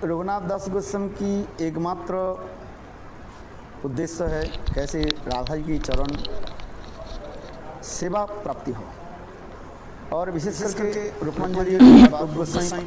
रघुनाथ दास गोस्वामी की एकमात्र उद्देश्य है कैसे राधा जी की चरण सेवा प्राप्ति हो, और विशेष करके Rupamanjari Goswami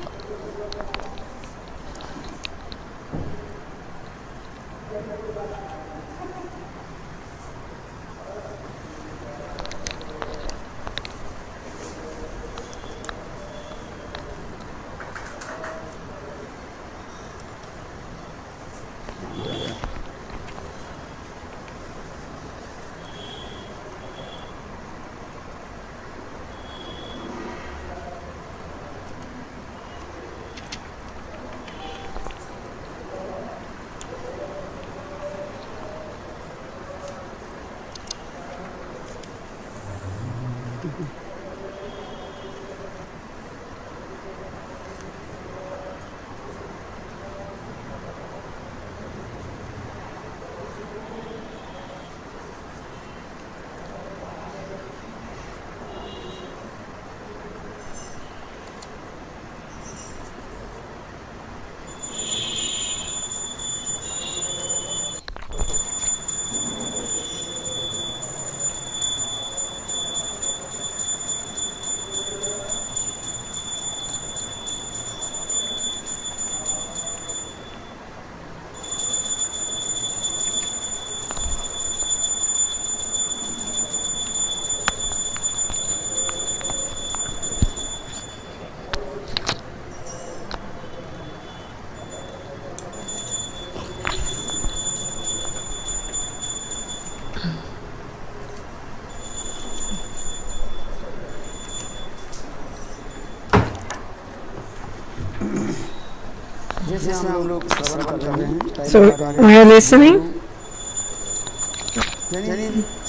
So, we are listening.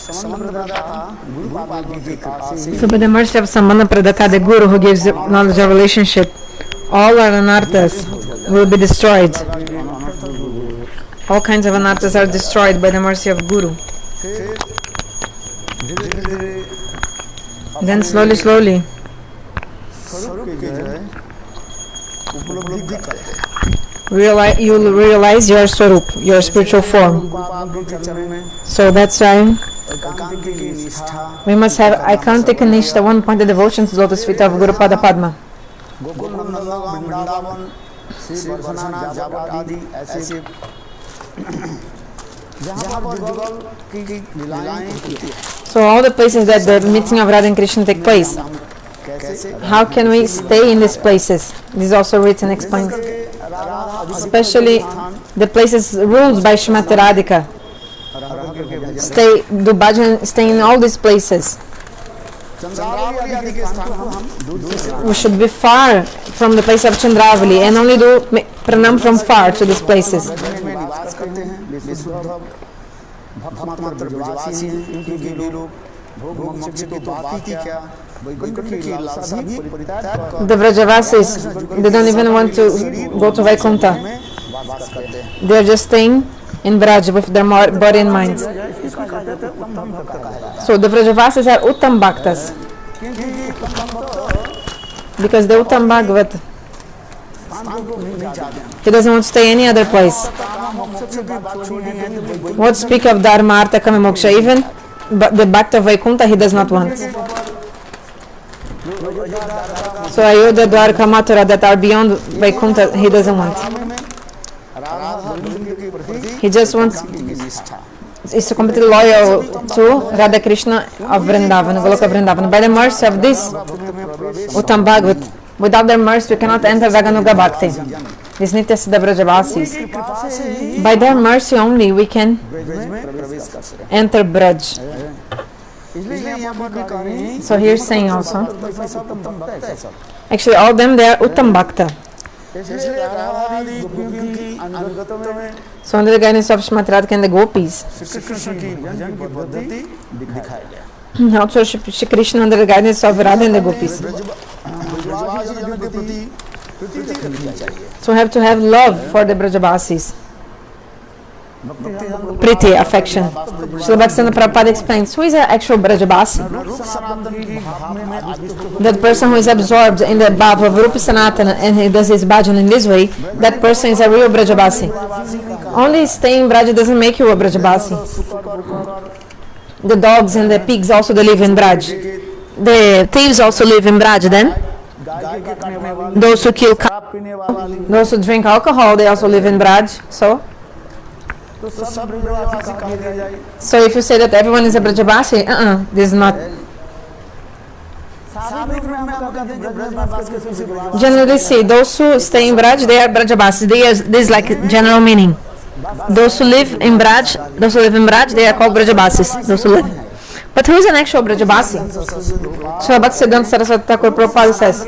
So, by the mercy of Samana Pradata, the Guru who gives the knowledge of relationship, all our anarthas will be destroyed. All kinds of anarthas are destroyed by the mercy of Guru. Then slowly, you will realize your Swarup, your spiritual form. So that's why we must have Aikantika Nishta, one-pointed devotion to the lotus feet of Guru Pada Padma. So all the places that the meeting of Radha and Krishna take place, how can we stay in these places? This is also written, explained. Especially the places ruled by Srimati Radhika. Do bhajan, stay in all these places. We should be far from the place of Chandravali and only do pranam from far to these places. The Vrajavasis, they don't even want to go to Vaikuntha. They are just staying in Braj with their body and mind. So the Vrajavasis are Uttam Bhaktas, because the Uttam Bhagavat, he doesn't want to stay any other place. What speak of Dharma, Artha, Kama, Moksha, even but the Bhakta of Vaikuntha he does not want. So Ayodhya, Dwarka, Mathura that are beyond Vaikuntha he doesn't want. He just wants, is completely loyal to Radha Krishna of Vrindavan, Goloka Vrindavan. By the mercy of this Uttam Bhagavat, without their mercy we cannot enter Raganuga Bhakti. This Nitya Siddha Vrajavasis. By their mercy only we can enter Braj. So here's saying also, actually all of them they are Uttam Bhakta. So under the guidance of Srimati Radhika and the Gopis, also Shri Krishna under the guidance of Radha and the Gopis. So we have to have love for the Brajavasis. Priti, affection. Srila Bhaktivinoda Prabhupada explains, who is an actual Brajabasi? रूप सनातन की भाव में आविष्ट That person who is absorbed in the bhav of Rupa Sanatana and he does his bhajan in this way, that person is a real Brajabasi. Only staying in Braja doesn't make you a Brajabasi. The dogs and the pigs also they live in Braj. The thieves also live in Braj then. Those who kill cows, पीने वाला those who drink alcohol, they also live in Braj. तो सब ब्रजवासी कहा दिया जाए So if you say that everyone is a Brajabasi, this is not. सार्वजनिक में हम कहते हैं जो ब्रजवास के सबसे बड़ा Generally see, those who stay in Braj, they are Brajabasis. This is like general meaning. Those who live in Braj, they are called Brajabasis. Those who live. But who is an actual Brajabasi? So Bhaktisiddhanta Saraswati Thakur Prabhupada says,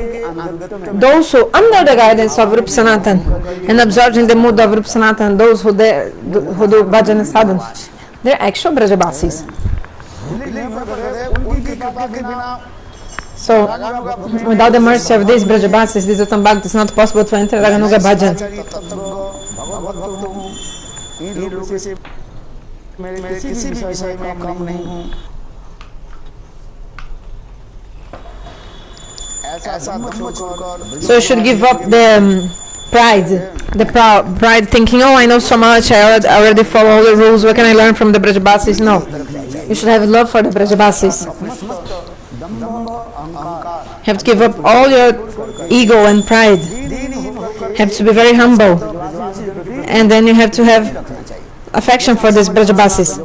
those who under the guidance of Rupa Sanatan and absorbed in the mood of Rupa Sanatan, those who do bhajan and sadhana, they are actual Brajabasis. उनकी कृपा के बिना So without the mercy of these Brajabasis, this Uttam Bhakti, it's not possible to enter Raganuga bhajan. भगवत भक्त हूँ इन रूप से मेरे किसी भी विषय में कम नहीं हूँ ऐसा धर्म छोड़कर So you should give up the pride thinking, oh, I know so much, I already follow all the rules, what can I learn from the Brajabasis? No. You should have love for the Brajabasis. You have to give up all your ego and pride. You have to be very humble. And then you have to have affection for these Brajabasis.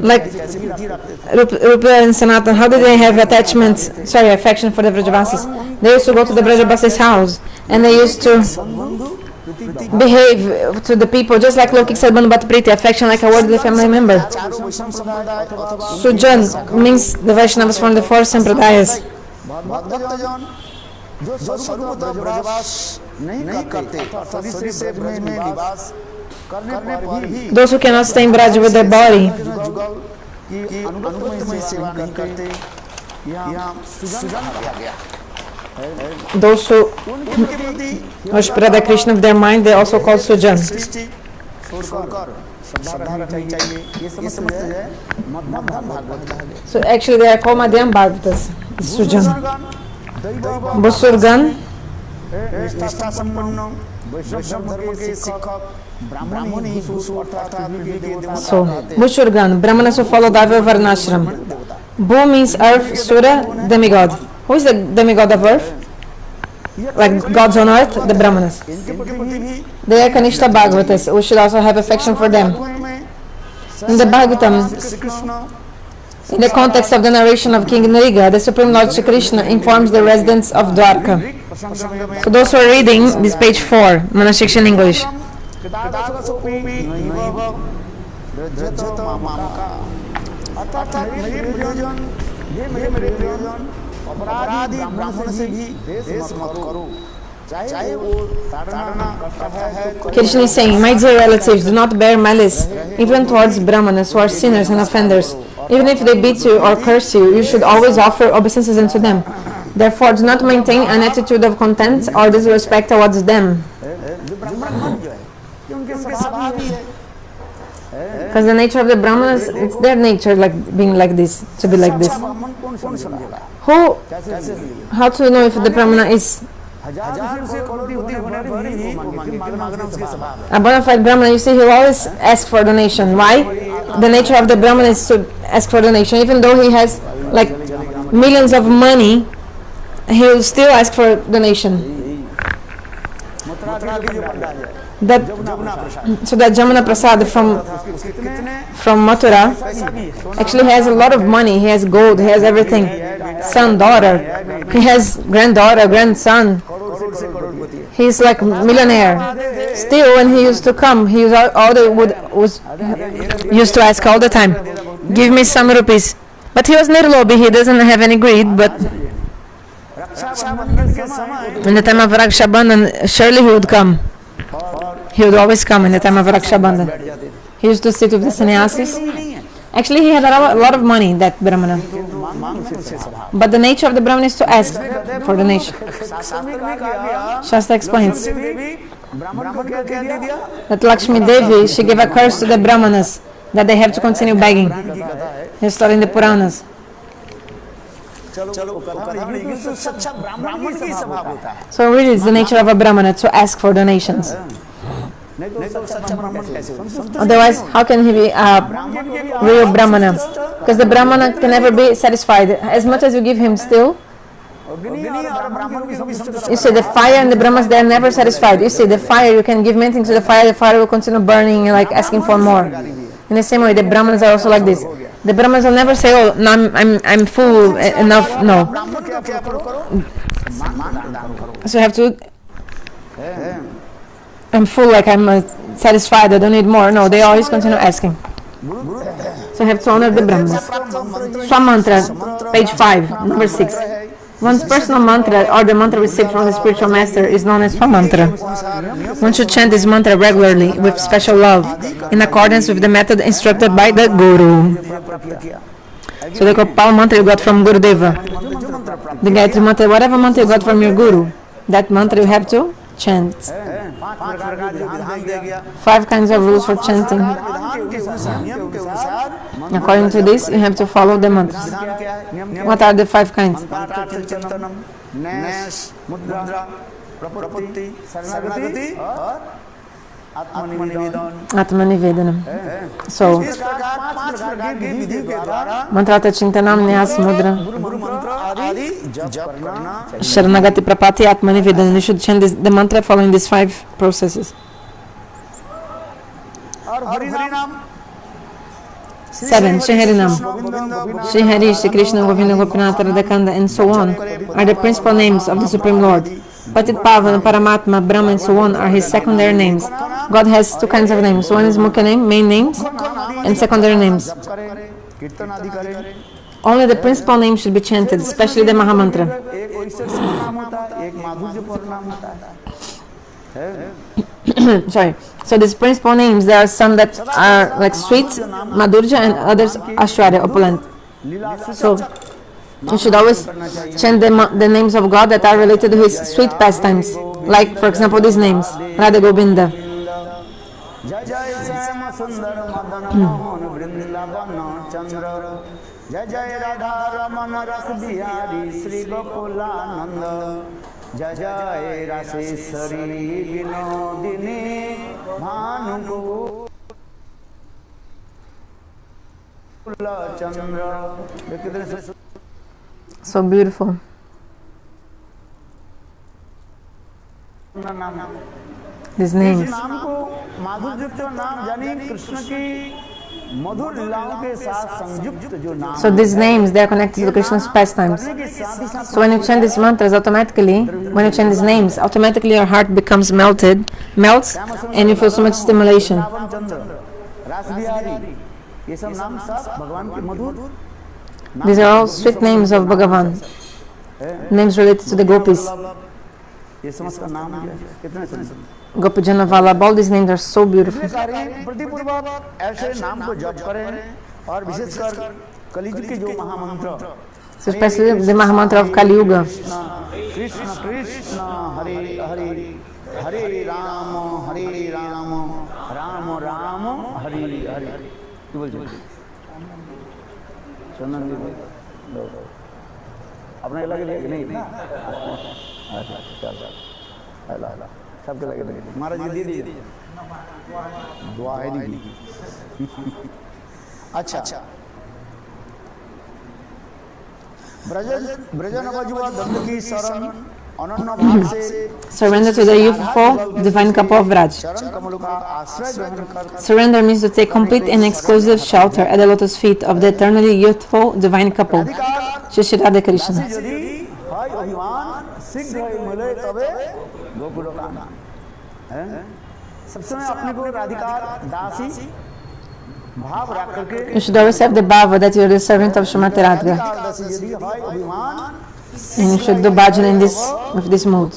Like Rupa and Sanatan, how did they have affection for the Brajabasis? They used to go to the Brajabasis' house and they used to behave to the people just like Lokik said, Bandhu Priti, affection like a worthy family member. Sujan means the Vaishnavas from the four Sampradayas. भक्तजन जो स्वरूपतः ब्रजवास नहीं करते शरीर से ब्रज में निवास करने पर भी Those who cannot stay in Braj with their body, जुगल की अनुगत्य में सेवा नहीं करते यहाँ सुजन कहा गया those who उनके प्रति worship Radha Krishna with their mind, they also called Sujan. सृष्टि छोड़कर श्रद्धा रखनी चाहिए ये समझ है मध्यम भागवत कहा गया So actually they are called Madhyam Bhagavatas, Sujan. Busurgan, निष्ठा संपन्न वैष्णव धर्म के शिक्षक ब्राह्मण ही सुसु so Busurgan, Brahmanas who follow Daiva Varnashram. Bu means earth, Sura, demigod. Who is the demigod of earth? Like gods on earth, the Brahmanas. इनके प्रति भी They are Kanishta Bhagavatas. We should also have affection for them. In the Bhagavatam, Shri Krishna in the context of the narration of King Nriga, the Supreme Lord Shri Krishna informs the residents of Dwarka. So those who are reading this page 4, Manashiksha in English. अपराधी ब्राह्मण से भी देश मत करो चाहे वो ताड़ना करता है Krishna is saying, my dear relatives, do not bear malice, even towards Brahmanas who are sinners and offenders. Even if they beat you or curse you, you should always offer obeisances unto them. Therefore, do not maintain an attitude of contempt or disrespect towards them. Because the nature of the Brahmanas, it's their nature, like being like this, to be like this. Who, how to know if the Brahmana is a bona fide Brahmana? You see, he will always ask for donation. Why? The nature of the Brahmana is to ask for donation. Even though he has like millions of money, he will still ask for donation. So that Jamuna Prasad from Mathura actually has a lot of money. He has gold, he has everything. Son, daughter, he has granddaughter, grandson. He's like millionaire. Still, when he used to come, he was used to ask all the time, give me some rupees. But he was nirlobi, he doesn't have any greed, but in the time of Raksha Bandhan, surely he would come. He would always come in the time of Raksha Bandhan. He used to sit with the sannyasis. Actually, he had a lot of money, that Brahmana. But the nature of the Brahmana is to ask for donation. Shastra explains. ब्राह्मण को क्या कह दिया? That Lakshmi Devi, she gave a curse to the Brahmanas that they have to continue begging. He's studying the Puranas. चलो कथा नहीं, तो सच्चा ब्राह्मण की स्वभाव होता है। So really it's the nature of a Brahmana to ask for donations. नहीं तो सच्चा ब्राह्मण कैसे होगा? Otherwise, how can he be a real Brahmana? Because the Brahmana can never be satisfied. As much as you give him still, you see the fire and the Brahmas, they are never satisfied. You see the fire, you can give many things to the fire will continue burning, like asking for more. In the same way, the Brahmanas are also like this. The Brahmanas will never say, oh, no, I'm full, enough, no. So you have to, I'm full, like I'm satisfied, I don't need more. No, they always continue asking. So you have to honor the Brahmanas. Swamantra, page 5, number 6. One's personal mantra or the mantra received from the spiritual master is known as Swamantra. One should chant this mantra regularly with special love in accordance with the method instructed by the Guru. So the Gopal mantra you got from Gurudeva, the Gayatri mantra, whatever mantra you got from your Guru, that mantra you have to chant. 5 kinds of rules for chanting. According to this, you have to follow the mantras. What are the 5 kinds? Atmanivedanam. So, Mantrata Chintanam, Nyas Mudra, Sharanagati Prapati, Atmanivedanam. You should chant the mantra following these 5 processes. 7. Shri Harinam. Shri Hari, Shri Krishna, Govinda, Gopinath, Radhakanda, and so on are the principal names of the Supreme Lord. Patit Pavan, Paramatma, Brahma, and so on are his secondary names. God has 2 kinds of names. One is Mukhya name, main names, and secondary names. Only the principal name should be chanted, especially the Mahamantra. Sorry. So these principal names, there are some that are like sweet, Madhurja, and others Ashwarya, opulent. So you should always chant the names of God that are related to his sweet pastimes. Like, for example, these names, Radha Govinda. जय जय रासेश्वरी विनोदिनी भानुकुल चंद्र. So beautiful. These names. So these names, they are connected to Krishna's pastimes. So when you chant these mantras, automatically, when you chant these names, automatically your heart becomes melts, and you feel so much stimulation. These are all sweet names of Bhagavan, names related to the gopis. Gopijana Vallabha, all these names are so beautiful. So especially the Mahamantra of Kali Yuga. Krishna Krishna Hare Hare Hare Rama Rama Rama Hare Hare. अपने लगे नहीं सबके लगे महाराज जी दे दीजिए दुआ है दी. अच्छा ब्रजन बजुआ दंड की शरण अनन्य भाव से Surrender to the youthful divine couple of Vraj. Surrender means to take complete and exclusive shelter at the lotus feet of the eternally youthful divine couple, Shri Shri Radha Krishna. You should always have the bhava that you are the servant of Srimati Radha. And you should do bhajan in with this mood.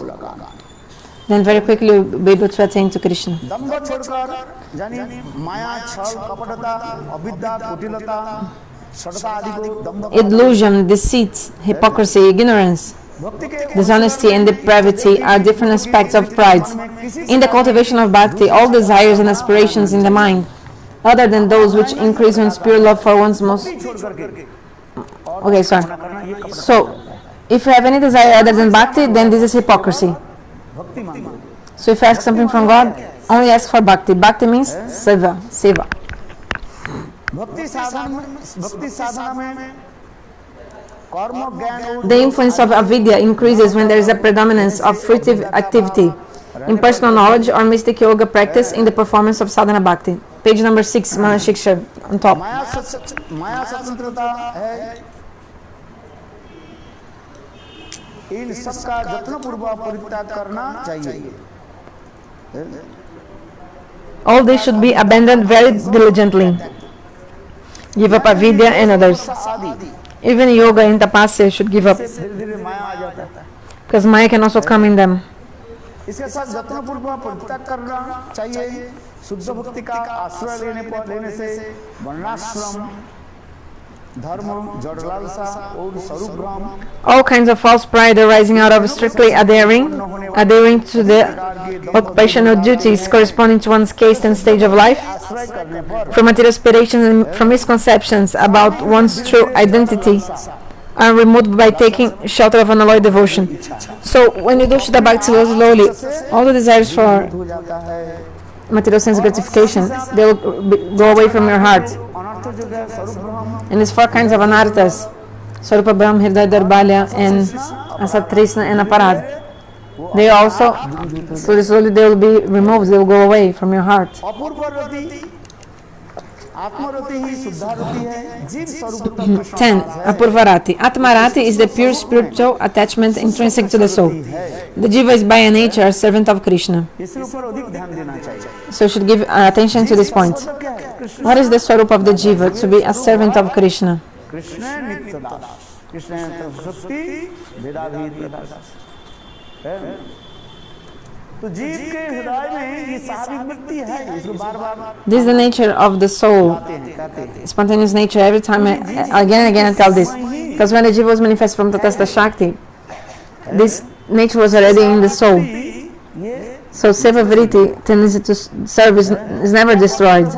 Then very quickly you will be able to attain to Krishna. Illusion, deceit, hypocrisy, ignorance, Dishonesty and depravity are different aspects of pride. In the cultivation of bhakti, all desires and aspirations in the mind, other than those which increase one's pure love for one's most... Okay, sorry. So, if you have any desire other than bhakti, then this is hypocrisy. So if you ask something from God, only ask for bhakti. Bhakti means seva, seva. The influence of avidya increases when there is a predominance of fruitive activity in personal knowledge or mystic yoga practice in the performance of sadhana bhakti. Page number 6, Manashiksha, on top. इन सबका जत्नपूर्वक परित्याग करना चाहिए. All this should be abandoned very diligently. Give up avidya and others. Even yoga and tapasya should give up, because Maya can also come in them. इसके साथ जत्नपूर्वक परित्याग करना चाहिए. शुद्ध भक्ति का आश्रय लेने से वर्णाश्रम, धर्म, जड़ लालसा और स्वरूप भ्रम. All kinds of false pride arising out of strictly adhering to the occupational duties corresponding to one's caste and stage of life, from material aspirations and from misconceptions about one's true identity, are removed by taking shelter of unalloyed devotion. So when you do Shuddha Bhakti slowly, all the desires for material sense gratification, they will go away from your heart. And there's 4 kinds of anarthas: Swarupa Brahm, Hridaya Daurbalya, and Asat Trishna and Aparad. They also, slowly they will be removed, they will go away from your heart. 10. Apurvarati. Atmarati is the pure spiritual attachment intrinsic to the soul. The jiva is by nature a servant of Krishna. So you should give attention to this point. What is the swarup of the jiva? To be a servant of Krishna. This is the nature of the soul, spontaneous nature. Every time, again and again I tell this, because when the jiva was manifest from Tatastha Shakti, this nature was already in the soul. So seva vritti, tendency to serve, is never destroyed.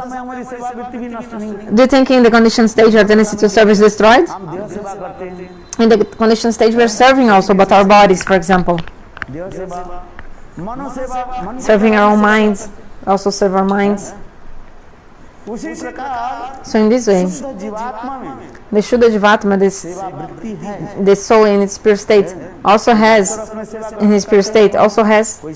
Do you think in the conditioned stage our tendency to serve is destroyed? In the conditioned stage we are serving also, but our bodies, for example. Serving our own minds, also serve our minds. So in this way, the Shuddha Jivatma, this soul in its pure state, also has, in his pure state, also has the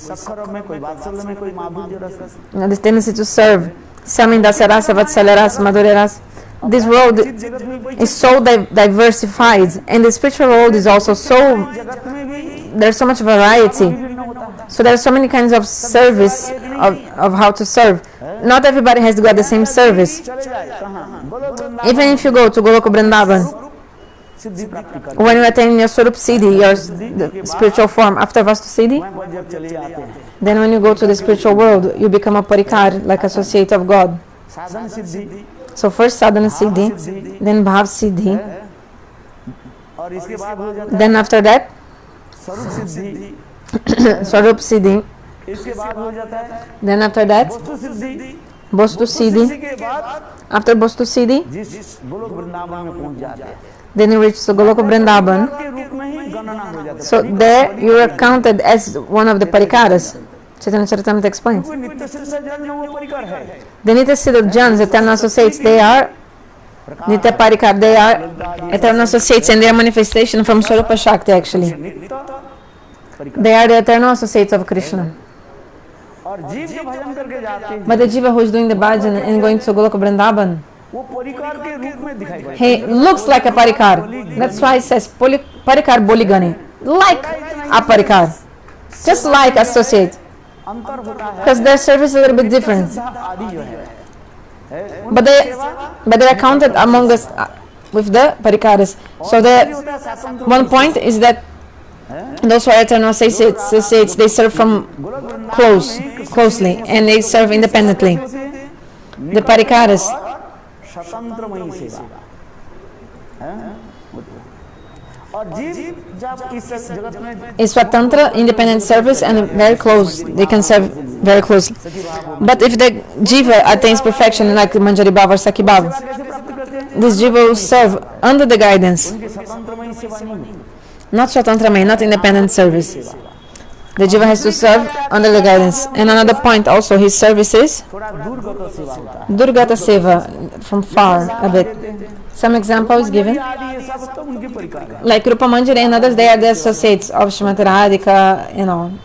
tendency to serve. Samin Dasarasa, Vatsalaras, Madhureras. This world is so diversified, and the spiritual world is also so, there's so much variety. So there are so many kinds of service, of how to serve. Not everybody has to go at the same service. Even if you go to Goloka Vrindavan, when you attain your Swarup Siddhi, your the spiritual form, after Vastu Siddhi, then when you go to the spiritual world, you become a Parikar, like associate of God. So first Sadhana Siddhi, then Bhav Siddhi, then after that, Swarup Siddhi, then after that, Bostu Siddhi. After Bostu Siddhi, then you reach to Goloka Vrindavan. So there you are counted as one of the Parikaras. Chaitanya Charitamrita explains. The Nitya Siddha Jans, eternal associates, they are Nitya Parikar, they are eternal associates, and they are manifestation from Swarupa Shakti actually. They are the eternal associates of Krishna. But the jiva who is doing the bhajan and going to Goloka Vrindavan, he looks like a Parikar. That's why it says Parikar Boligani, like a Parikar, just like associate, because their service is a little bit different. But they are counted among us with the Parikaras. So the one point is that those who are eternal associates, they serve from closely, and they serve independently. The Parikaras, और जीव जब इस जगत में is Swatantra, independent service, and very close. They can serve very closely. But if the jiva attains perfection, like Manjari Bhava or Sakhi Bhava, कैसे प्राप्त करते हैं? this jiva will serve under the guidance, उनके स्वतंत्रमयी सेवा नहीं, not Swatantra, not independent service. The jiva has to serve under the guidance. And another point also, his service is थोड़ा दूरगत सेवा होता है। Durgata Seva, from far a bit. Some example is given. आदि ये सब तो उनके परिकार है। Like Rupa Manjari and others, they are the associates of Srimati Radhika,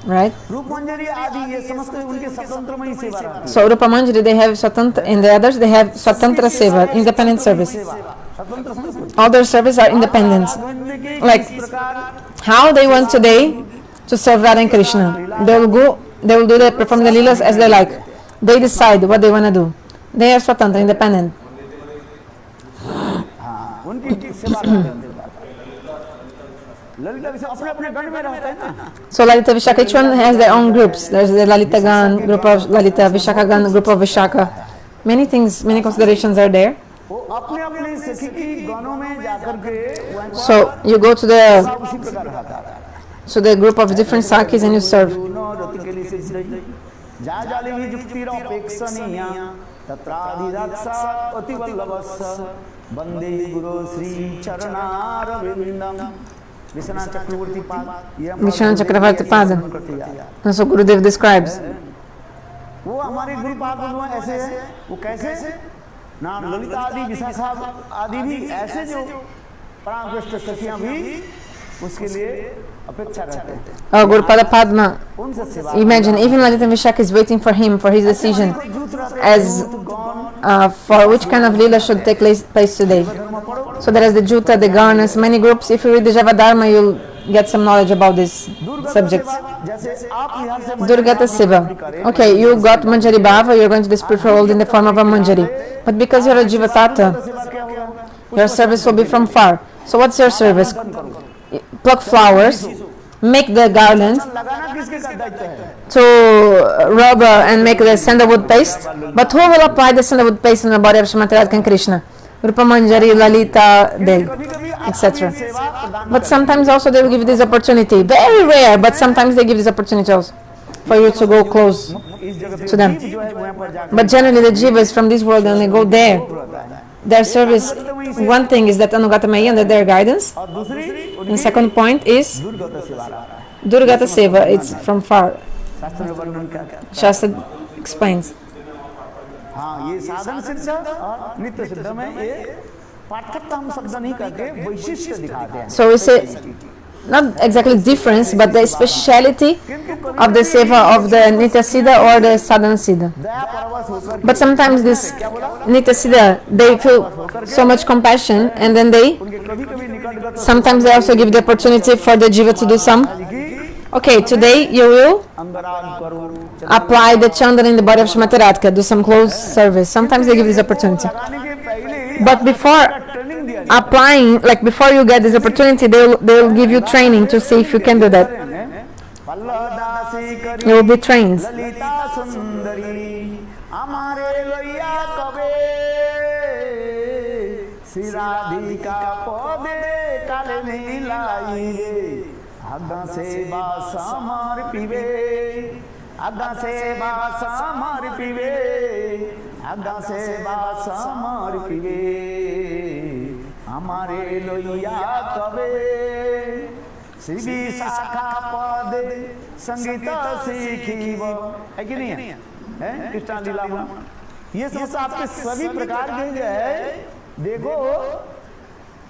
right? रूप मंजरी आदि ये समस्त उनके स्वतंत्रमयी सेवा रहती है। So Rupa Manjari, they have Swatantra, and the others, they have Swatantra Seva, independent service. स्वतंत्र समझ All their service are independent. के Like इस प्रकार how they want today to serve Radha and Krishna. They will do perform the leelas as they like. They decide what they want to do. They are Swatantra, independent. हाँ, उनकी सेवा करते हैं। ललिता विषय अपने अपने गण में रहते हैं ना। So Lalita Vishaka, each one has their own groups. There's the Lalita Gan, group of Lalita, Vishaka Gan, group of Vishaka. Many things, many considerations are there. वो अपने अपने सखी की गणों में जाकर के वहाँ So you go to the उसी प्रकार रहता है। group of different sakis and you serve. दोनों रति के लिए सिद्ध जा जाले भी जुक्ति अपेक्षणीया तत्राधिदाक्षा अतिवल्लभस्स वंदे गुरु श्री चरणारविंदम विश्वनाथ चक्रवर्ती पाद ये हमारा Vishwanath Chakravarti Pada. And so Gurudev describes. वो हमारे गुरु पाद ऐसे है वो कैसे ना ललिता आदि विशाखा आदि भी ऐसे जो परामकृष्ट सखियां भी उसके लिए अपेक्षा रहते हैं Gurupada Padma. उनसे सेवा Imagine, even Lalita Vishaka is waiting for him, for his decision, as for which kind of leela should take place today. So there is the Juta, the Garnas, many groups. If you read the Javadharma, you'll get some knowledge about this subject. जैसे आप यहाँ से Durgata Siva. Okay, you got Manjari Bhava, you're going to the spiritual world in the form of a Manjari. But because you're a Jivatata, सेवा क्या होगा your service will be from far. So what's your service? Pluck flowers, make the garland, लगाना किसके का दायित्व है to rub and make the sandalwood paste. But who will apply the sandalwood paste in the body of Srimati Radhika and Krishna? Rupa Manjari, Lalita, they, etc. But sometimes also they will give you this opportunity. Very rare, but sometimes they give this opportunity also for you to go close इस जगह to them. जो है वहाँ पर जाकर But generally the jivas from this world, and they go there. Their service, one thing is that Anugatamaya under their guidance. और दूसरी And second point is दुर्गत सेवा रहा है Durgata Seva, it's from far. शास्त्र में वर्णन क्या Shastra explains. हाँ ये साधन सिद्ध और नित्य सिद्ध में ये पाठ्यता हम शब्द नहीं करके वैशिष्ट्य दिखाते हैं So we say, not exactly difference, but the speciality of the seva of the Nitya Siddha or the Sadhana Siddha. दया परवश होकर But sometimes this Nitya Siddha, they feel so much compassion, and then they, उनके कभी कभी निकटगत sometimes they also give the opportunity for the jiva to do some. Okay, today you will अंगराग करो apply the chandan in the body of Srimati Radhika, do some close service. Sometimes they give this opportunity. लगाने के पहले But before training दिया applying, like before you get this opportunity, they will give you training to see if you can do that. पल्लदासी करी You will be trained. Lalita सुंदरी हमारे लोया कबे श्री राधिका पदे काले नीलाई रे आगा से बासमर पीवे आगा से बासमर पीवे आगा से बासमर पीवे हमारे लोया कबे श्री विशाखा पद संगीत सीखी वो है कि नहीं है कृष्ण लीला में ये समस्त आपके सभी प्रकार के जो है देखो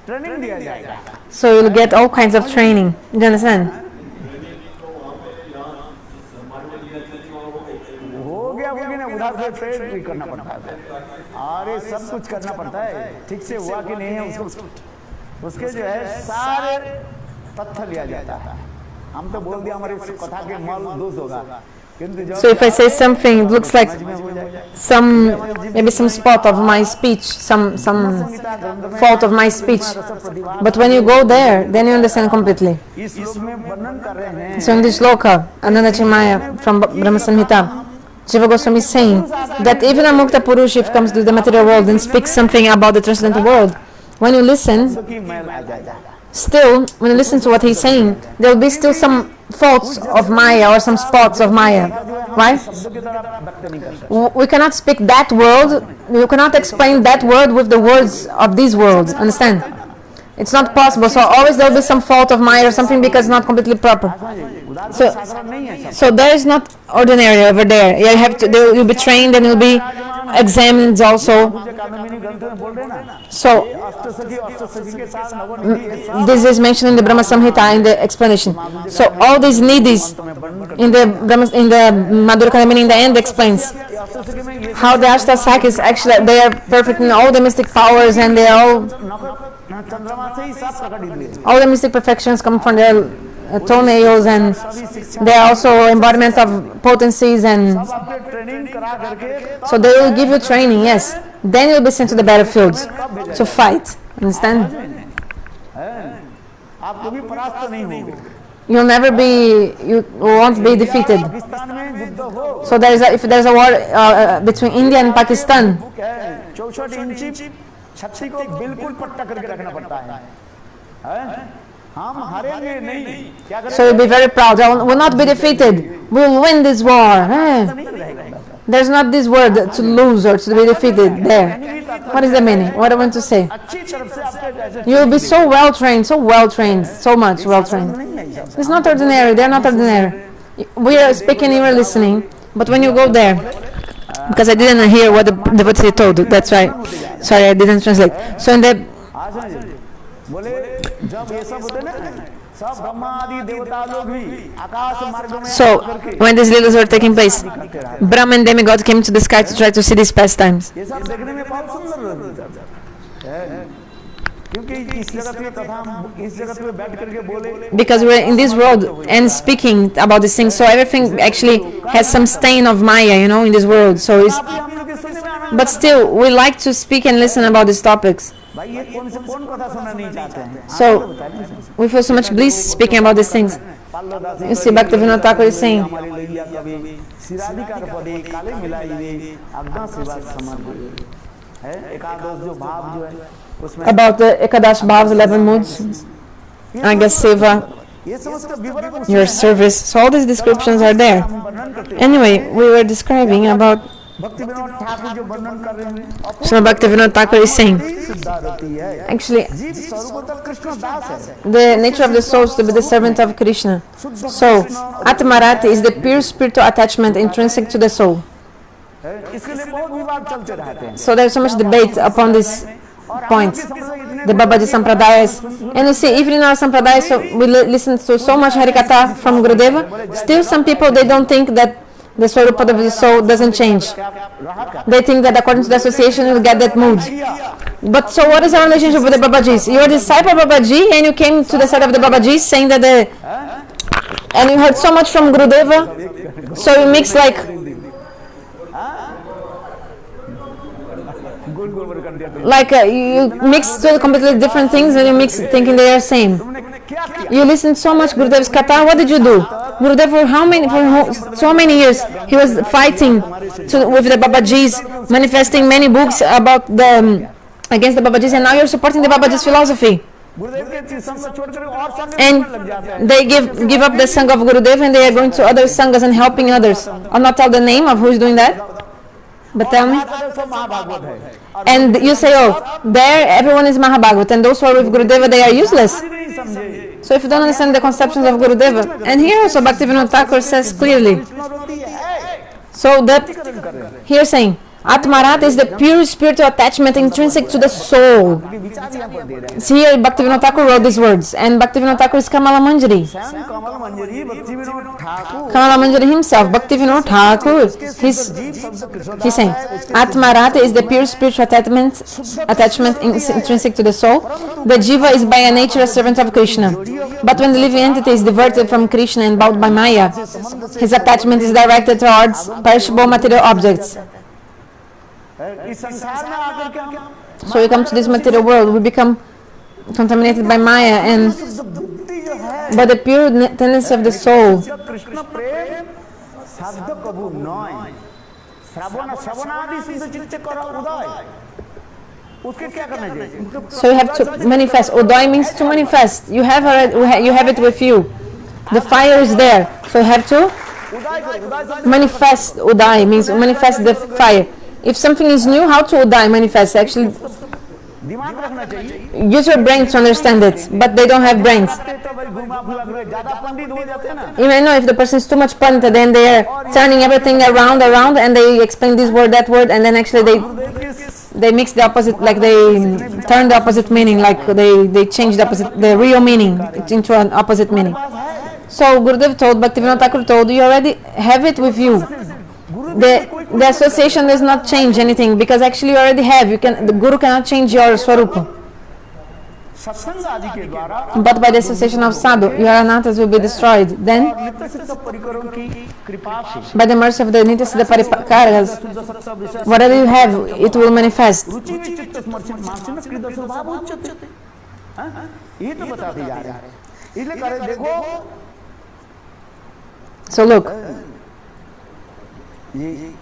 ट्रेनिंग दिया जाएगा So you'll get all kinds of training. Do you understand? हो गया बोलिए ना उधार से ट्रेड भी करना पड़ता है अरे सब कुछ करना पड़ता है ठीक से हुआ कि नहीं है उसको उसके जो है सारे तथ्य लिया जाता है हम तो बोल दिया हमारे कथा के मल दोष होगा किंतु जब So if I say something, it looks like maybe some spot of my speech, some fault of my speech. But when you go there, then you understand completely. इस श्लोक में वर्णन कर रहे हैं So in this sloka, Ananda Chimaya from Brahma Samhita, Jiva Goswami is saying that even a Mukta Purush, if comes to the material world and speaks something about the transcendental world, when you listen, कि मैल आ जाएगा still, when you listen to what he's saying, there will be still some faults of Maya or some spots of Maya, right? We cannot speak that word, you cannot explain that word with the words of these worlds, understand? It's not possible, so always there will be some fault of Maya or something because it's not completely proper. So there is not ordinary over there. You have to, you'll be trained and you'll be examined also. So this is mentioned in the Brahma Samhita in the explanation. So all these nidis in the Madhurya Kadamini in the end explains how the Ashtasakis actually they are perfect in all the mystic powers and they are all the mystic perfections come from their toenails and they are also embodiment of potencies, and so they will give you training, yes, then you'll be sent to the battlefields to fight, understand? You'll never be, you won't be defeated. So if there's a war between India and Pakistan, so you'll be very proud. I will not be defeated. We'll win this war. There's not this word to lose or to be defeated there. What is the meaning? What I want to say? You'll be so well trained, so much well trained. It's not ordinary. They're not ordinary. We are speaking, you are listening, but when you go there, because I didn't hear what the devotee told, that's why. Sorry, I didn't translate. So in the so when these leelas were taking place, Brahma and demigod came to the sky to try to see these pastimes. Because we're in this world and speaking about these things, so everything actually has some stain of Maya, you know, in this world. So it's, but still, we like to speak and listen about these topics. So we feel so much bliss speaking about these things. You see, Bhaktivinoda Thakur is saying about the Ekadash Bhavs, 11 moods, Agya Seva, your service. So all these descriptions are there. Anyway, we were describing about so Bhaktivinoda Thakur is saying, actually, the nature of the soul is to be the servant of Krishna. So, Atmarati is the pure spiritual attachment intrinsic to the soul. So there is so much debate upon this point. The Babaji Sampradayas. And you see, even in our Sampradayas, so we listen to so much Harikatha from Gurudeva, still some people, they don't think that the Swarupa of the soul doesn't change. They think that according to the association you'll get that mood. But so what is our relationship with the Babajis? You are a disciple of Babaji and you came to the side of the Babajis saying that and you heard so much from Gurudeva, so you mix like you mix two completely different things and you mix thinking they are same. You listened so much Gurudev's Katha, what did you do? Gurudev for so many years he was fighting with the Babajis, manifesting many books about against the Babajis, and now you're supporting the Babajis philosophy. And they give up the Sangha of Gurudev and they are going to other Sanghas and helping others. I'll not tell the name of who is doing that, but tell me. And you say, oh, there everyone is Mahabhagavat, and those who are with Gurudeva, they are useless. So if you don't understand the conceptions of Gurudeva, and here also Bhaktivinoda Thakur says clearly, so that here saying, Atmarat is the pure spiritual attachment intrinsic to the soul. See here Bhaktivinoda Thakur wrote these words, and Bhaktivinoda Thakur is Kamala Manjari. Kamala Manjari himself, Bhaktivinoda Thakur, he's saying, Atmarat is the pure spiritual attachment intrinsic to the soul. The Jiva is by nature a servant of Krishna. But when the living entity is diverted from Krishna and bound by Maya, his attachment is directed towards perishable material objects. So we come to this material world, we become contaminated by Maya, and by the pure tendency of the soul. उसके क्या करना चाहिए? So you have to manifest. Udai means to manifest. You have already, you have it with you. The fire is there. So you have to Udai करो, उदाई शब्द manifest. Udai means manifest the fire. If something is new, how to Udai manifest? Actually, दिमाग रखना चाहिए। use your brain to understand it. But they don't have brains. तो भाई घुमा फिरा के ज्यादा पंडित हो जाते हैं ना। You may know if the person is too much pandita, then they are turning everything around, and they explain this word, that word, and then actually they mix the opposite, like they turn the opposite meaning, like they change the real meaning into an opposite meaning. So Gurudev told, Bhaktivinoda Thakur told, you already have it with you. The association does not change anything, because actually you already have. The Guru cannot change your Swarupa. सत्संग आदि के द्वारा But by the association of sadhu, your anatas will be destroyed. Then, नित्य सिद्ध परिकरों की कृपा से by the mercy of the Nitya Siddha Parikaras, शुद्ध सत्य विषय whatever you have, it will manifest. रुचि चित्त समर्पित मानसिक कृत स्वभाव उच्चते ये तो बताते जा रहे हैं। इसलिए करे देखो So look, ये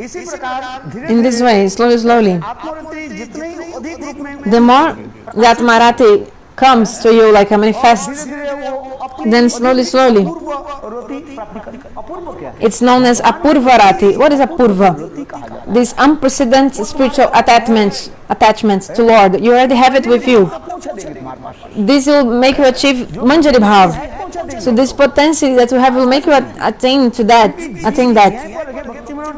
इसी प्रकार धीरे in this way, slowly, आत्मवृत्ति जितने ही अधिक रूप में the more that Marathi comes to you like a manifest, धीरे वो अपनी then slowly, पूर्व रति प्राप्ति करेगा। अपूर्व क्या है? it's known as Apurva Rati. What is Apurva? This unprecedented spiritual attachments to Lord. You already have it with you. पहुंचा देंगे तुम्हारे पास। This will make you achieve Manjari Bhav. पहुंचा देंगे। So this potential that you have will make you attain that.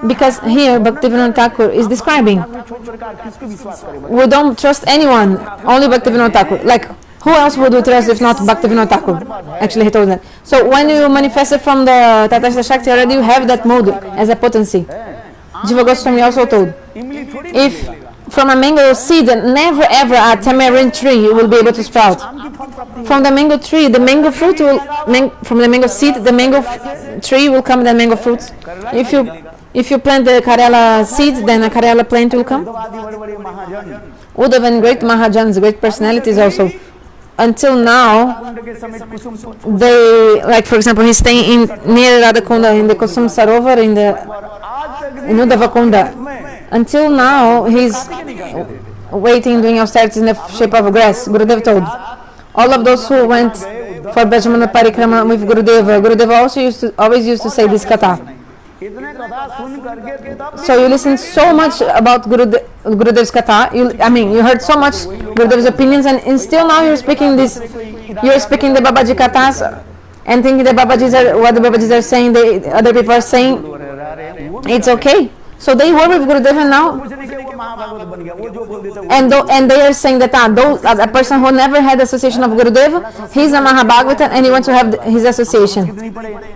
Because here Bhaktivinoda Thakur is describing, छोड़ प्रकार किसको विश्वास करेगा? we don't trust anyone, only Bhaktivinoda Thakur. Like, who else would we trust if not Bhaktivinoda Thakur? Actually, he told that. So when you manifest it from the Tatashta Shakti, already you have that mode as a potency. Jiva Goswami also told, इमली थोड़ी if from a mango seed, never ever a tamarind tree you will be able to sprout. From the mango tree, the mango fruit will, from the mango seed, the mango tree will come, the mango fruits. If you plant the Karela seed, then a Karela plant will come. आदि बड़े बड़े महाजन Uddhav and great Mahajans, great personalities also. Until now, कुंड के समेत कुसुम they, like for example, he's staying in near Radhakunda in the Kusum Sarovar in Uddhava Kunda. Until now, he's waiting, doing austerities in the shape of grass. Gurudev told. All of those who went for Brajmana Parikrama with Gurudev also always used to say this katha. इतने कथा सुन करके तब So you listen so much about Gurudev's katha. You heard so much Gurudev's opinions, and still now you're speaking the Babaji kathas and thinking that what the Babajis are saying, the other people are saying, it's okay. So they were with Gurudev, and now, पूछने के वो महाभागवत बन गया वो जो बोल देता वो and they are saying that a person who never had association of Gurudev, he's a Mahabhagavata and he wants to have his association. नहीं पड़े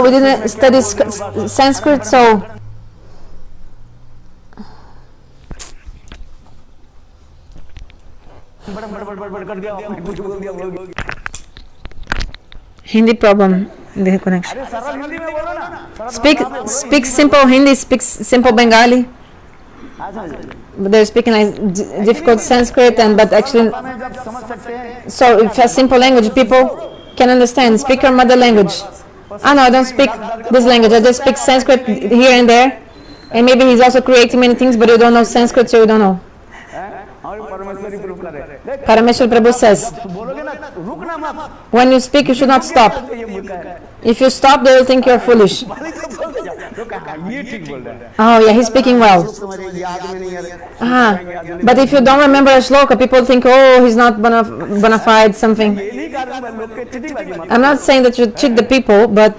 We didn't study Sanskrit, so बड़ कर दिया आपने कुछ बोल दिया बोल दिया Hindi problem in the connection. सरल हिंदी में बोलो ना Speak simple Hindi, speak simple Bengali. But they're speaking like difficult Sanskrit, but actually, हमें जब समझ सकते हैं so if a simple language people can understand, speak your mother language. No, I don't speak this language. I just speak Sanskrit here and there, and maybe he's also creating many things, but you don't know Sanskrit, so you don't know. और परमेश्वरी proof करे Parameshwar Prabhu says, बोलोगे ना रुकना मत when you speak, you should not stop. ये मूर्ख है If you stop, they will think you're foolish. तो कहा ये ठीक बोल रहा है Oh, yeah, he's speaking well. तुम्हारे याद में नहीं है But if you don't remember a shloka, people think, oh, he's not bona fide, something. यही कारण है लोग के चिट्ठीबाजी मत I'm not saying that you cheat the people, but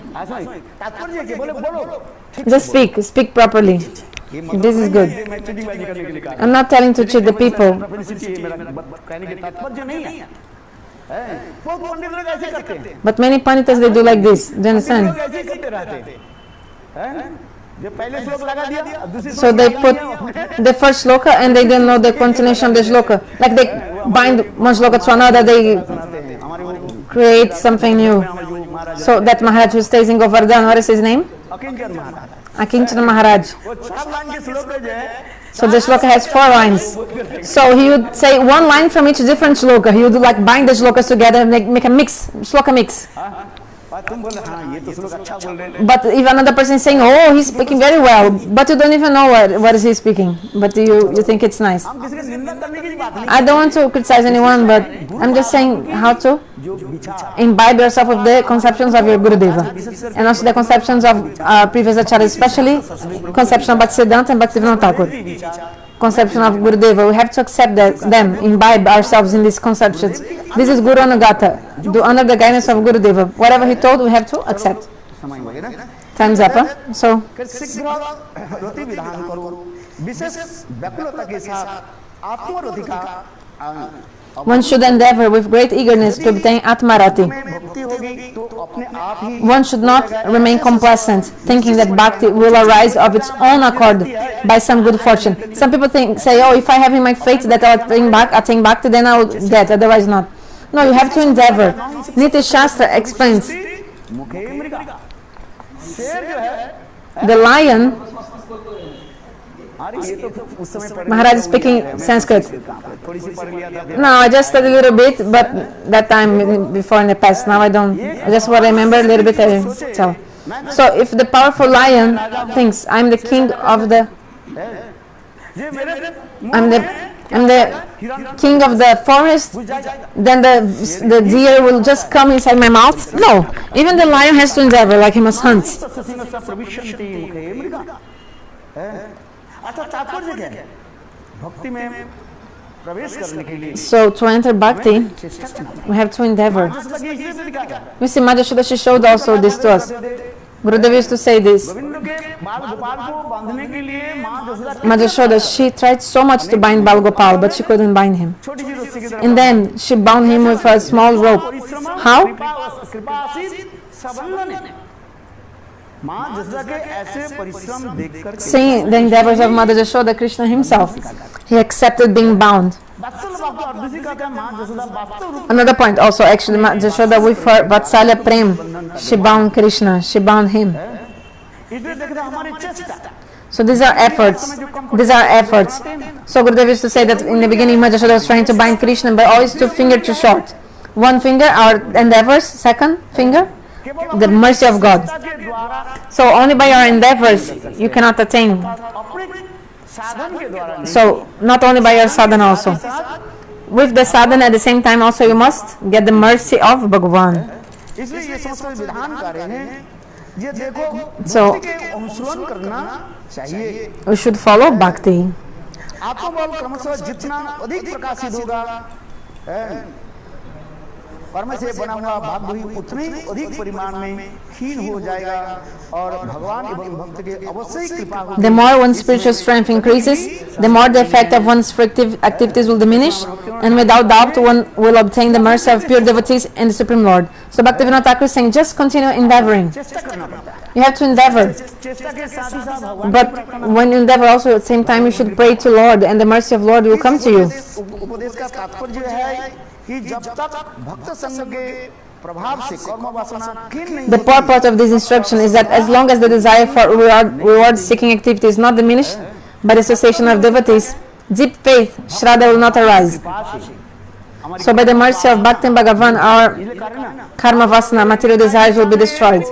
तात्पर्य क्या बोले बोलो just speak properly. This is good. मैं चिट्ठीबाजी करने के लिए कहा I'm not telling to cheat the people. Publicity मेरा कहने के तात्पर्य नहीं है बहुत पंडित लोग ऐसे करते हैं But many panitas, they do like this. Do you understand? लोग ऐसे ही करते रहते हैं जो पहले श्लोक लगा दिया दूसरे So they put the first shloka and they don't know the continuation of the shloka. Like they bind one shloka to another, they हमारे वो create something new. So that Maharaj who stays in Govardhan, what is his name? अकिंचन महाराज Akinchana Maharaj. वो 4 line के श्लोक जो है So the shloka has 4 lines. So he would say one line from each different shloka. He would like bind the shlokas together and make a mix, shloka mix. और तुम बोल रहे हाँ ये तो श्लोक अच्छा बोल रहे हैं। But if another person is saying, oh, he's speaking very well, but you don't even know what is he speaking, but you think it's nice. हम किसी की निंदा करने की बात नहीं, I don't want to criticize anyone, but I'm just saying how to जो विचार imbibe yourself with the conceptions of your Gurudeva and also the conceptions of previous acharyas, especially conception of Bhaktisiddhanta and Bhaktivinoda Thakur. Conception of Gurudeva, we have to accept them, imbibe ourselves in these conceptions. This is Guru Anugata, under the guidance of Gurudeva. Whatever he told, we have to accept. समय वगैरह Time's up, huh? So, शीघ्र रति विधान करो, विशेष व्याकुलता के साथ आत्मरति का one should endeavor with great eagerness to obtain Atmarati. में भक्ति होगी तो अपने आप ही One should not remain complacent, thinking that bhakti will arise of its own accord by some good fortune. Some people say, oh, if I have in my fate that I'll attain bhakti, then I will get, otherwise not. No, you have to endeavor. Nitya Shastra explains, मुखे मृगा, शेर जो है, the lion, अरे ये तो उस समय पढ़ Maharaj is speaking Sanskrit. थोड़ी सी पढ़ लिया था। No, I just studied a little bit, but that time before in the past. Now I don't. I just what I remember a little bit. I tell. So if the powerful lion thinks I'm the king of the, ये मेरे I'm the king of the forest, then the deer will just come inside my mouth. No, even the lion has to endeavor, like he must hunt. प्रविशन्ति मुखे मृगा, अच्छा तात्पर्य क्या है? भक्ति में प्रवेश करने के लिए So to enter bhakti, चेष्टा करना। we have to endeavor. जिस लगी इसलिए तो दिखा क्या? We see Madhushuddha, she showed also this to us. Gurudev used to say this. Govind के बाल गोपाल को बांधने के लिए माँ Dasharath Madhushuddha, she tried so much to bind Balgopal, but she couldn't bind him. छोटी सी रस्सी के द्वारा And then she bound him with a small rope. How? कृपा आशीष सबल ने माँ दशरथ के ऐसे परिश्रम देखकर Seeing the endeavors of Mother Jashoda, Krishna himself, he accepted being bound. वात्सल्य भाव को अर्जुन जी कहते हैं माँ दशरथ वास्तव रूप Another point also, actually, Jashoda with her Vatsalya Prem, she bound Krishna, she bound him. इसलिए देखते हैं हमारी चेष्टा So these are efforts. These are efforts. So Gurudev used to say that in the beginning, Mother Jashoda was trying to bind Krishna, but always 2 fingers too short. 1 finger, our endeavors. 2nd finger, the mercy of God. के द्वारा So only by your endeavors you cannot attain. अपने साधन के द्वारा नहीं, So not only by your sadhana also. With the sadhana at the same time also you must get the mercy of Bhagavan. इसलिए ये समस्त विधान कर रहे हैं। ये देखो So भक्ति के अनुसरण करना चाहिए। we should follow bhakti. आत्मबल क्रमशः जितना अधिक प्रकाशित होगा, कर्म से बना हुआ भाग्य भी उतने ही अधिक परिमाण में क्षीण हो जाएगा और भगवान एवं भक्त के अवश्य ही कृपा होगी। The more one's spiritual strength increases, the more the effect of one's fruitive activities will diminish, and without doubt one will obtain the mercy of pure devotees and the Supreme Lord. So Bhaktivinoda Thakur is saying, just continue endeavoring. चेष्टा करना पड़ता है। You have to endeavor. चेष्टा के साथ ही साथ भगवान But when you endeavor also at the same time you should pray to Lord, and the mercy of Lord will come to you. उपदेश का तात्पर्य है कि जब तक भक्त संग के प्रभाव से कर्म वासना क्षीण नहीं The purport of this instruction is that as long as the desire for reward-seeking activity is not diminished by the association of devotees, deep faith, Shraddha will not arise. So by the mercy of Bhakti and Bhagavan, our karma vasana, material desires will be destroyed.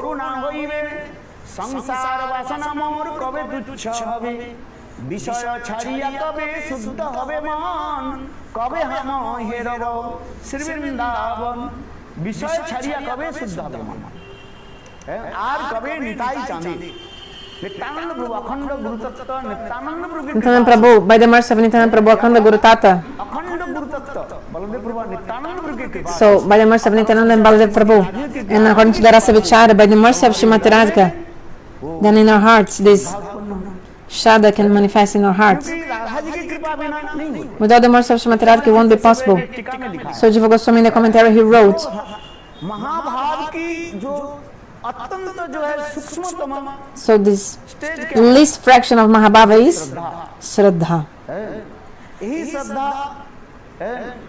संसार वासना मोर कबे तुच्छ हबे विषय छाड़िया कबे शुद्ध हबे मन कबे हम हेरब श्री वृंदावन विषय छाड़िया कबे शुद्ध हबे मन आर कबे निताई चांदी नित्यानंद प्रभु अखंड गुरु तत्व नित्यानंद प्रभु Nityananda Prabhu, by the mercy of Nityananda Prabhu, Akhanda Guru Tata. अखंड गुरु तत्व बलदेव प्रभु नित्यानंद प्रभु की कृपा So by the mercy of Nityananda and Baladev Prabhu, and according to the Rasa Vichara, by the mercy of Srimati Radhika, then in our hearts this Shraddha can manifest in our hearts. Radha ji की कृपा बिना नहीं हुई। Without the mercy of Srimati Radhika, it won't be possible. टीका में लिखा है So Jiva Goswami in the commentary he wrote, Mahabharat की जो अत्यंत जो है सूक्ष्मतम so this स्टेज क्या least fraction of Mahabhava is Shraddha. यही श्रद्धा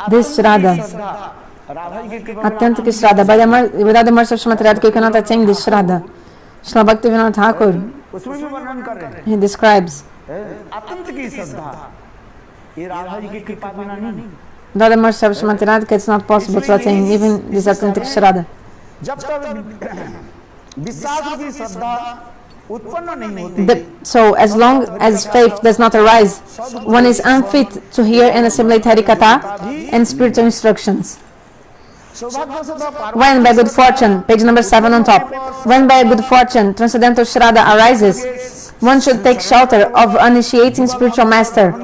This Shraddha, राधा जी की कृपा Atyanta ki Shraddha. Without the mercy of Srimati Radhika, you cannot attain this Shraddha. Srila Bhaktivinoda Thakur, उसमें भी वर्णन कर रहे हैं he describes, अत्यंत की श्रद्धा ये राधा जी की कृपा बिना नहीं। without the mercy of Srimati Radhika, it's not possible to attain even this authentic Shraddha. जब तक विश्वास रूपी श्रद्धा उत्पन्न नहीं होती, So as long as faith does not arise, one is unfit to hear and assimilate Harikatha and spiritual instructions. सौभाग्यवशतः When by good fortune, page number 7 on top, when by good fortune Transcendental Shraddha arises, one should take shelter of initiating spiritual master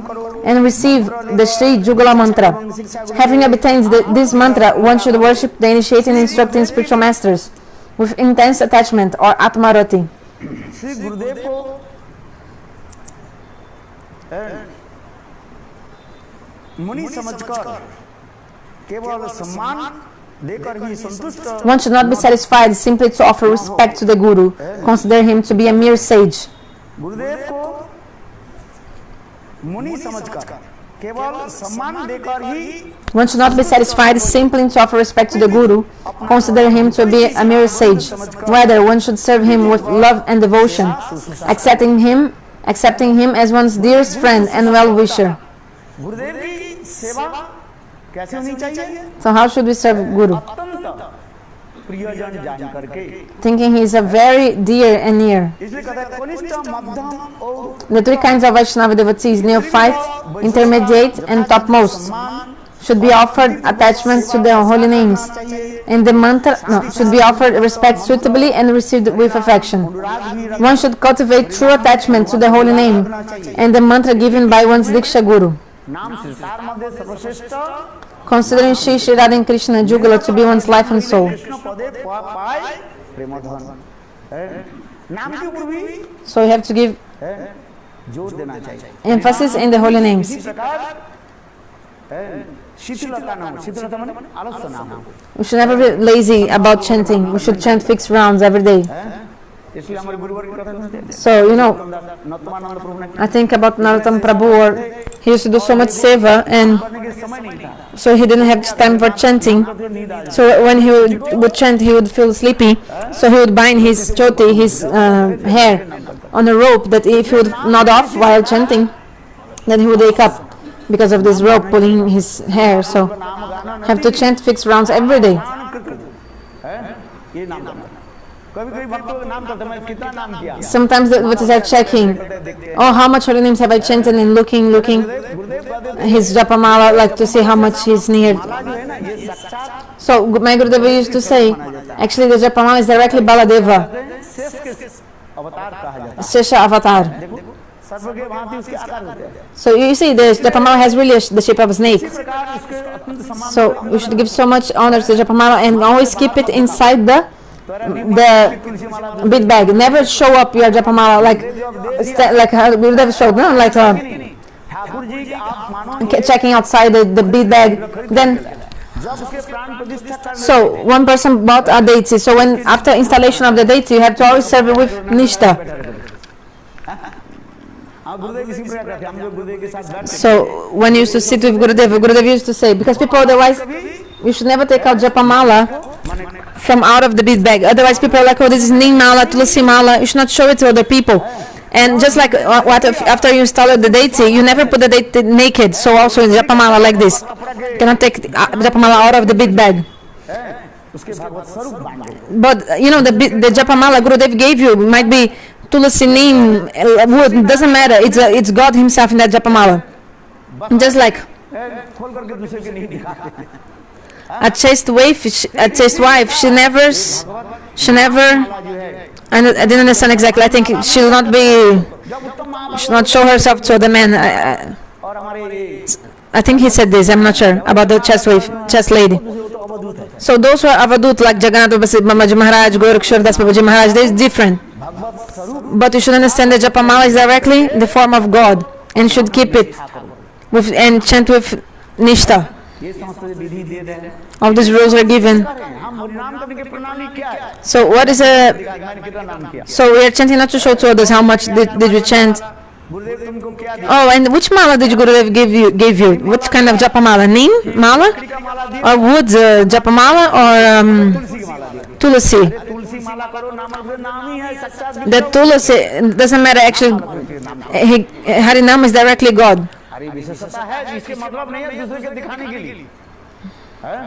and receive the Sri Jugala mantra. Having obtained this mantra, one should worship the initiating and instructing spiritual masters with intense attachment or Atmarati. Shri Gurudev को मुनि समझकर केवल सम्मान देकर ही संतुष्ट One should not be satisfied simply to offer respect to the Guru. Consider him to be a mere sage. गुरुदेव को मुनि समझकर केवल सम्मान देकर ही One should not be satisfied simply to offer respect to the Guru. Consider him to be a mere sage. Rather, one should serve him with love and devotion, accepting him as one's dearest friend and well-wisher. गुरुदेव की सेवा कैसे होनी चाहिए? So how should we serve Guru? अत्यंत प्रियजन जान करके, Thinking he is a very dear and near. इसलिए कहते हैं कनिष्ठ, मध्यम और The three kinds of Vaishnava devotees, neophyte, intermediate and topmost, should be offered attachment to the holy names, and the mantra should be offered respect suitably and received with affection. One should cultivate true attachment to the holy name and the mantra given by one's Diksha Guru. नाम संसार मध्य सर्वश्रेष्ठ Considering Shri Radha and Krishna Jugala to be one's life and soul. Krishna पदे पाए प्रेमधन, नाम के ऊपर भी So we have to give जोर देना चाहिए. emphasis in the holy names. इसी प्रकार शीतलता नाम, शीतलता माने आलस्य नाम, We should never be lazy about chanting. We should chant fixed rounds every day. इसलिए हमारे गुरुवर की कथा सुनते हैं. So, you know, नत्वानंद प्रभु ने I think about Narottam Prabhu, or he used to do so much seva, and करने के समय नहीं था, so he didn't have time for chanting. So when he would chant, he would feel sleepy. So he would bind his choti, his hair, on a rope, that if he would nod off while chanting, then he would wake up because of this rope pulling his hair. So have to chant fixed rounds every day. ये नाम करना. कभी-कभी भक्तों के नाम करते हैं, कितना नाम किया. Sometimes the devotees are checking, oh, how much holy names have I chanted, and looking his japamala, like to see how much he's near. जो है ना, ये साक्षात So my Gurudeva used to say, actually the japamala is directly Baladeva, शेष के अवतार कहा जाता है. Shesha avatar. देखो सर्व के भांति उसके आकार होते हैं. So you see, the japamala has really the shape of a snake. इस प्रकार इसके अत्यंत सम्मान So we should give so much honor to the japamala and always keep it inside the bead bag. Never show up your japamala like Gurudeva showed, no, like Thakur ji की आप मानो checking outside the bead bag. Then जब उसके प्राण प्रतिष्ठा करने so one person bought a deity. So when after installation of the deity, you have to always serve it with nishta. हाँ गुरुदेव इसी प्रकार करते हैं. हम जो गुरुदेव के साथ बैठते So when you used to sit with Gurudeva used to say, because people otherwise, you should never take out japamala from out of the bead bag. Otherwise people are like, oh, this is Neem mala, Tulsi mala. You should not show it to other people. And just like after you install the deity, you never put the deity naked. So also in japamala like this, you cannot take japamala out of the bead bag. हैं, उसके भागवत स्वरूप बांधे. But you know, the japamala Gurudev gave you might be Tulsi, Neem, wood, doesn't matter. It's God Himself in that japamala. Just like खोल करके दूसरे के नहीं दिखाते. a chaste wife, she never, I didn't understand exactly. I think she'll not show herself to the man. और हमारे I think he said this, I'm not sure, about the chaste lady. वो तो अवधूत है. So those who are avadut, like Jagannath Babaji Maharaj, Gorakshar Das Babaji Maharaj, they is different. भगवत स्वरूप But you should understand that japamala is directly the form of God, and should keep it and chant with nishta. ये समस्त विधि दे दें. All these rules are given. हम हरिनाम करने की प्रणाली क्या है? So what is a मैंने कितना नाम किया? so we are chanting not to show to others how much did we chant. गुरुदेव तुमको क्या दिया? Oh, and which mala did Gurudev gave you? Which kind of japamala? Neem mala का माला दी, or wood japamala or तुलसी की माला दी. tulasi? तुलसी माला करो, नाम नाम ही है साक्षात. The tulasi doesn't matter actually. Harinam is directly God. हरी विशेषता है जिसके मतलब नहीं है दूसरे के दिखाने के लिए. हैं?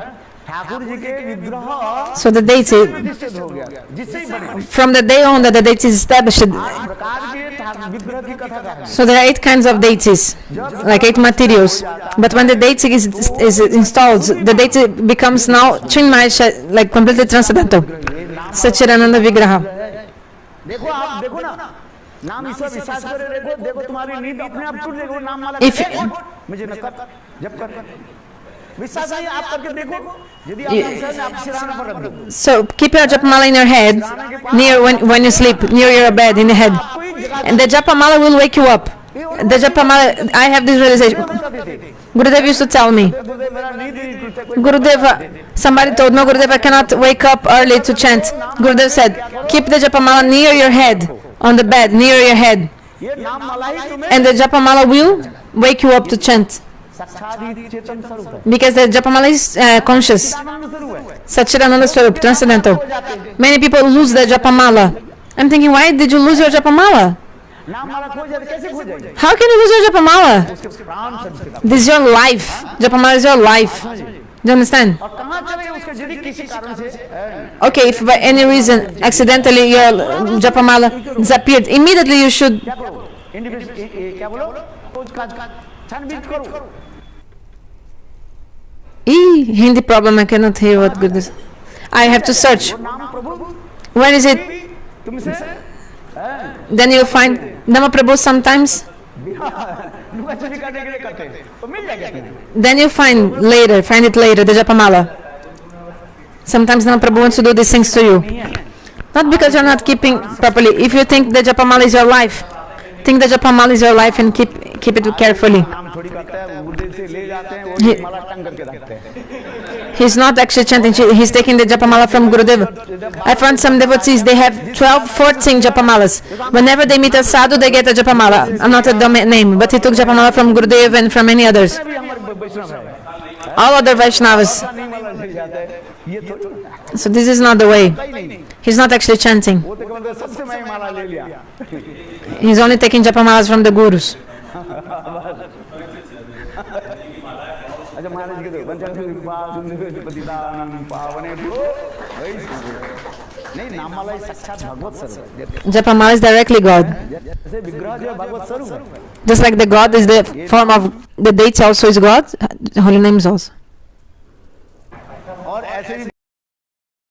ठाकुर जी के विग्रह So the deity, प्रतिष्ठित हो गया जिससे ही बने from the day on that the deity is established, आठ प्रकार के विग्रह की कथा कहते हैं so there are 8 kinds of deities, like 8 materials. But when the deity is installed, the deity becomes now Chinmaya, like completely transcendental. Satchidananda Vigraha. देखो आप देखो ना नाम ईश्वर विश्वास करे देखो देखो तुम्हारी नींद अपने आप टूट जाएगी वो नाम माला If- मुझे न कर जब कर विश्वास नहीं आप करके देखो यदि आप विश्वास है, आप सिरहाने पर रख दो So keep your japamala in your head, near when you sleep, near your bed, in the head, and the japamala will wake you up. The japamala, I have this realization. Gurudev used to tell me. मेरा नींद ही नहीं टूटता कोई Gurudeva, somebody told me Gurudeva cannot wake up early to chant. Gurudev said, keep the japamala near your head, on the bed, near your head, ये नाम माला ही तुम्हें and the japamala will wake you up to chant. साक्षात चेतन स्वरूप है Because the japamala is conscious, आनंद स्वरूप है Satchidananda Swarup, transcendental. Many people lose their japamala. I'm thinking, why did you lose your japamala? नाम माला खो जाए कैसे खो जाएगी How can you lose your japamala? उसके प्राण Sanskrit This is your life. Japamala is your life. Do you understand? और कहाँ चले गए उसके यदि किसी कारण से Okay, if by any reason accidentally your japamala disappeared, immediately you should. क्या करो इंडिविजुअल क्या बोलो खोज का छानबीन करो Hindi problem, I cannot hear what goodness. I have to search. नाम प्रभु Where is it? तुमसे Then you'll find Nama Prabhu sometimes. लुका चुरी करने के लिए करते हैं तो मिल जाएगा तुम्हें Then you find it later, the japamala. Sometimes Nama Prabhu wants to do these things to you. Not because you're not keeping properly. If you think the japamala is your life, think the japamala is your life and keep it carefully. नाम थोड़ी करते हैं गुरुदेव से ले जाते हैं He- वो माला टंग करके रखते हैं He's not actually chanting, he's taking the japamala from Gurudev. I found some devotees, they have 12, 14 japamalas. Whenever they meet a sadhu, they get a japamala. I'm not a name, but he took japamala from Gurudev and from many others. भी हमारे वैष्णव है All other Vaishnavas. नहीं माला ले जाते हैं ये थोड़ी So this is not the way. सही नहीं He's not actually chanting. वो तो कहते सबसे मैं माला ले लिया He's only taking japamalas from the gurus. अच्छा महाराज जी के दो पंचांग पतिदानम पावने नहीं नाम माला ही साक्षात भगवत स्वरूप है Japamala is directly God. जैसे विग्रह जो है भगवत स्वरूप है Just like the God is the form of the deity, also is God, holy names also. और ऐसे ही